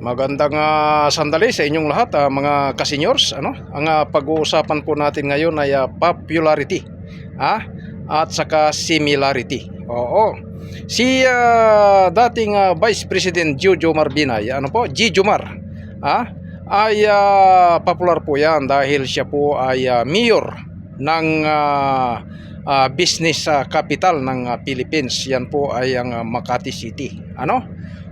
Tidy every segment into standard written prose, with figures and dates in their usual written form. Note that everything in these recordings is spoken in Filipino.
Magandang sandali sa inyong lahat, mga ka-seniors. Ang pag-uusapan po natin ngayon ay popularity at saka similarity. Oo. Si dating Vice President Jomar Binay, Jomar, ay popular po yan dahil siya po ay mayor ng business capital ng Philippines. Yan po ay ang Makati City.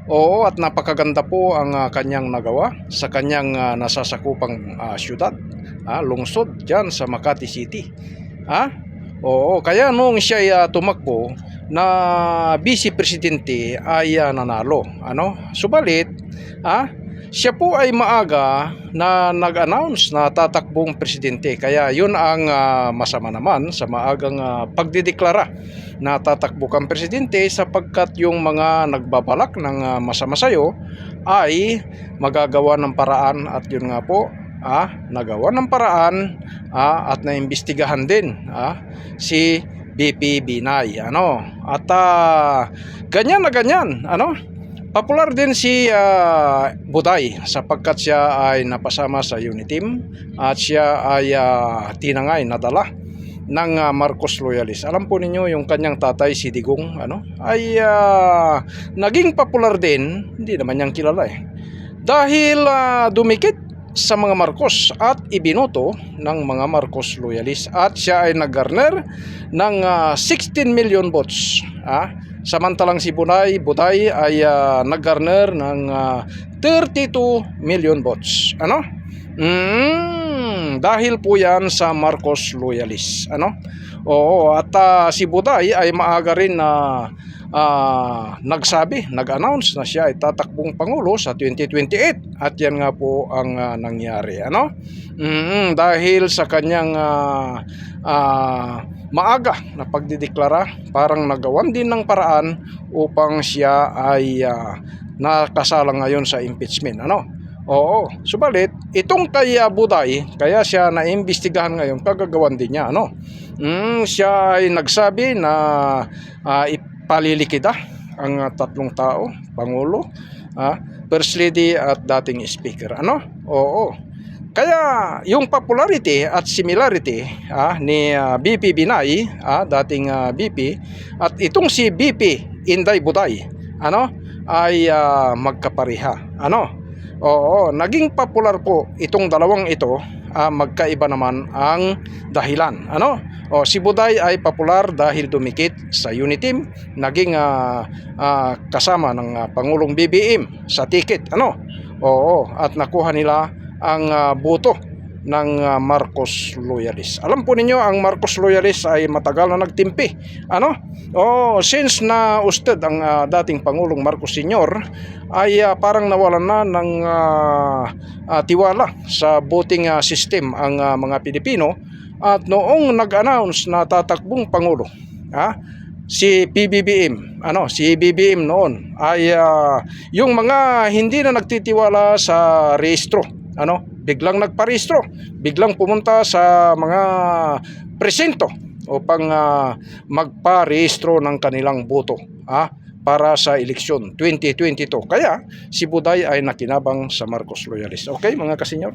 Oo, at napakaganda po ang kanyang nagawa sa kanyang nasasakupang syudad, lungsod dyan sa Makati City. Oo, kaya noong siya ay tumakbo na vice presidente ay nanalo. Subalit, siya po ay maaga na nag-announce na tatakbong presidente. Kaya yun ang masama naman sa maagang pagdideklara na tatakbo kang presidente, sapagkat yung mga nagbabalak ng masama sa'yo ay magagawa ng paraan, at yun nga po, nagawa ng paraan at naimbestigahan din si BP Binay. At ganyan na ganyan, popular din si Buday sapagkat siya ay napasama sa Uniteam at siya ay tinangay, nadala ng Marcos loyalist. Alam po ninyo yung kanyang tatay si Digong ay naging popular din, hindi naman niyang kilala dahil dumikit sa mga Marcos at ibinoto ng mga Marcos loyalist, at siya ay nag-garner ng 16 million votes. Samantalang si Buday ay nag-garner ng 32 million votes. Dahil po yan sa Marcos loyalist. Oo, at si Buday ay maaga rin na nag-announce na siya ay tatakbong pangulo sa 2028, at yan nga po ang nangyari. Dahil sa kanyang maaga na pagdideklara, parang nagawan din ng paraan upang siya ay nakasala ngayon sa impeachment. Oo, subalit itong kay Buday, kaya siya naimbestigahan ngayon, kagagawan din niya. Siya ay nagsabi na ipalilikida ang tatlong tao, Pangulo, First Lady at dating Speaker. Oo. Kaya yung popularity at similarity ni BP Binay, dating BP, at itong si BP Inday Buday, ay magkapareha. Oo, naging popular po itong dalawang ito, magkaiba naman ang dahilan. Si Buday ay popular dahil dumikit sa Uniteam, naging kasama ng Pangulong BBM sa ticket. Oo, at nakuha nila ang boto ng Marcos loyalist. Alam po ninyo, ang Marcos loyalist ay matagal na nagtimpi. Since na usted ang dating Pangulong Marcos Sr., ay parang nawalan na ng tiwala sa voting system ang mga Pilipino. At noong nag-announce na tatakbong Pangulo, si PBBM, si BBM noon, ay yung mga hindi na nagtitiwala sa rehistro, biglang nagparehistro, biglang pumunta sa mga presinto upang magparehistro ng kanilang boto para sa eleksyon 2022. Kaya si Buday ay nakinabang sa Marcos loyalist. Okay, mga kasenyor?